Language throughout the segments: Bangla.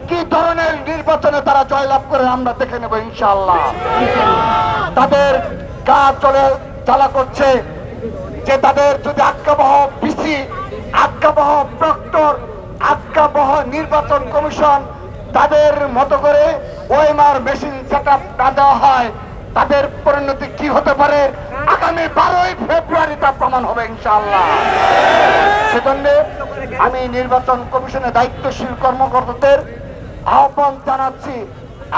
কি ধরনের নির্বাচনে তারা জয়লাভ করে আমরা দেখে নেব ইনশাআল্লাহ। তাদের গা চলে জ্বালা করছে যে তাদের যদি আজ্ঞাবহ পিসি, আজ্ঞাবহ প্রক্টর, আজ্ঞাবহ নির্বাচন কমিশন তাদের মতো করে ওএমআর মেশিন সেটআপ না দেওয়া হয়, তাদের পরিণতি কি হতে পারে আগামী 12ই ফেব্রুয়ারি তা প্রমাণ হবে ইনশাআল্লাহ। সেজন্য আমি নির্বাচন কমিশনের দায়িত্বশীল কর্মকর্তাদের আহ্বান জানাচ্ছি,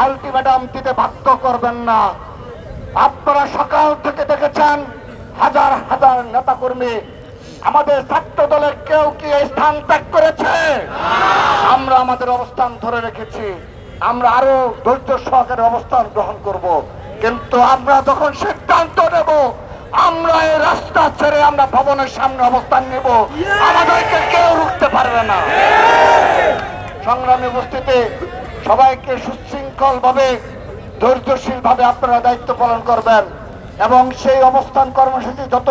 আলটিমেটাম দিতে বাধ্য করবেন না। আপনারা সকাল থেকে দেখেছেন হাজার হাজার নেতাকর্মী, আমাদের ছাত্র দলের কেউ কি এই স্থান ত্যাগ করেছে? আমরা আমাদের অবস্থান ধরে রেখেছি, আমরা আরো ধৈর্য সহকারে অবস্থান গ্রহণ করব। কিন্তু আমরা যখন সিদ্ধান্ত নেব আমরা এই রাস্তা ছেড়ে আমরা ভবনের সামনে অবস্থান নেব, আমাদেরকে কেউ রুখতে পারবে না। সংগ্রামী উপস্থিতি, সবাইকে সুশৃঙ্খল ভাবে ধৈর্যশীল ভাবে আপনারা দায়িত্ব পালন করবেন এবং সেই অবস্থান কর্মসূচি যত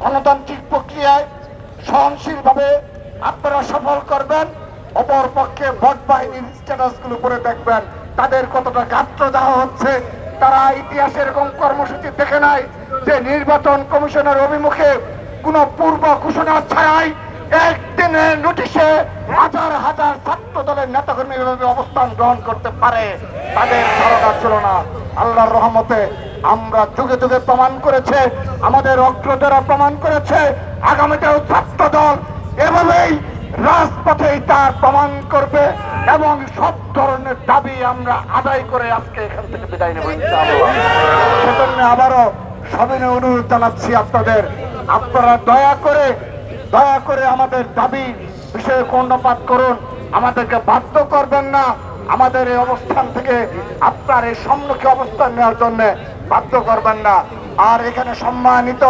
গণতান্ত্রিক প্রক্রিয়ায় সহনশীল ভাবে আপনারা সফল করবেন। অপর পক্ষে ভোট বাহিনীর স্ট্যাটাস গুলো পরে দেখবেন তাদের কতটা গাত্র দেওয়া হচ্ছে। তারা ইতিহাসে এরকম কর্মসূচি দেখে নাই যে নির্বাচন কমিশনের অভিমুখে কোন পূর্ব ঘোষণা ছাড়াই একদিনের নোটিশে হাজার হাজার ছাত্র দলের নেতাকর্মী এভাবে অবস্থান গ্রহণ করতে পারে, তাদের ধারণা ছিল না। আল্লাহর রহমতে আমরা যুগে যুগে প্রমাণ করেছে, আমাদের অগ্রজরা প্রমাণ করেছে, আগামীতেও ছাত্র দল এভাবেই রাজপথে তার প্রমাণ করবে এবং সব ধরনের দাবি আমরা আদায় করে আজকে এখান থেকে বিদায় নেব ইনশাআল্লাহ। সেজন্য আবারও সবিনয় অনুরোধ জানাচ্ছি আপনাদের, আপনারা দয়া করে আমাদের দাবি বিষয়ে কর্ণপাত করুন, আমাদেরকে বাধ্য করবেন না, আমাদের এই অবস্থান থেকে আপনার এই সম্মুখে অবস্থান নেওয়ার জন্য বাধ্য করবেন না। আর এখানে সম্মানিত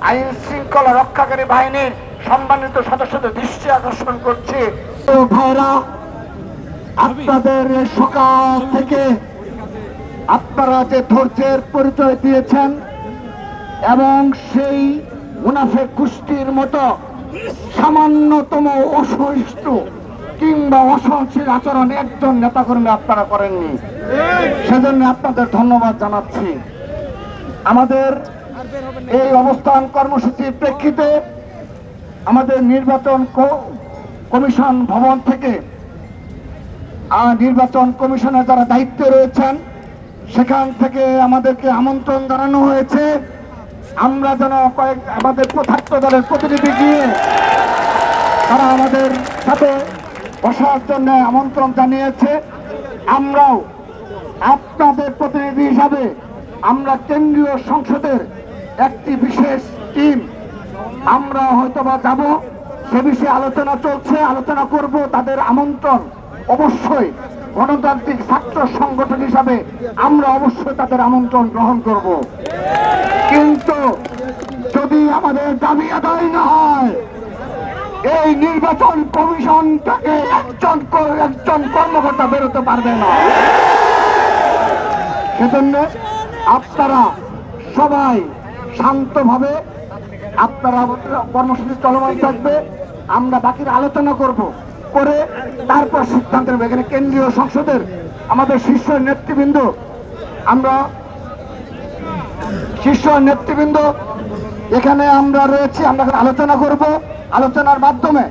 আইন শৃঙ্খলা রক্ষাকারী বাহিনীর সম্মানিত সদস্যদের দৃষ্টি আকর্ষণ করছি, ভাইরা আপনাদের সকাল থেকে আপনারা যে ধৈর্যের পরিচয় দিয়েছেন এবং সেই মুনাফেক গোষ্ঠীর মতো সামান্যতম অসহিষ্ণু কিংবা অসহনশীল আচরণ একজন নেতাকর্মী আপনারা করেননি, সেজন্য আপনাদের ধন্যবাদ জানাচ্ছি। আমাদের এই অবস্থান কর্মসূচির প্রেক্ষিতে আমাদের নির্বাচন কমিশন ভবন থেকে নির্বাচন কমিশনের যারা দায়িত্বে রয়েছেন সেখান থেকে আমাদেরকে আমন্ত্রণ জানানো হয়েছে আমরা যেন আমাদের ছাত্র দলের প্রতিনিধি গিয়ে তারা আমাদের সাথে বসার জন্য আমন্ত্রণ জানিয়েছে। আমরাও আপনাদের প্রতিনিধি হিসাবে আমরা কেন্দ্রীয় সংসদের একটি বিশেষ টিম আমরা হয়তোবা যাব, সে বিষয়ে আলোচনা চলছে, আলোচনা করব। তাদের আমন্ত্রণ অবশ্যই গণতান্ত্রিক ছাত্র সংগঠন হিসাবে আমরা অবশ্যই তাদের আমন্ত্রণ গ্রহণ করব। কিন্তু যদি আমাদের দাবি আদায় না হয় এই নির্বাচন কমিশন থেকে একজন কর্মকর্তা বেরোতে পারবে না। সেজন্য আপনারা সবাই শান্তভাবে আপনারা কর্মসূচি চলমান থাকবে, আমরা বাকির আলোচনা করব, করে তারপর সিদ্ধান্ত নেব। এখানে কেন্দ্রীয় সংসদের আমাদের শীর্ষ নেতৃবৃন্দ এখানে আমরা রয়েছি, আমরা আলোচনা করব। আলোচনার মাধ্যমে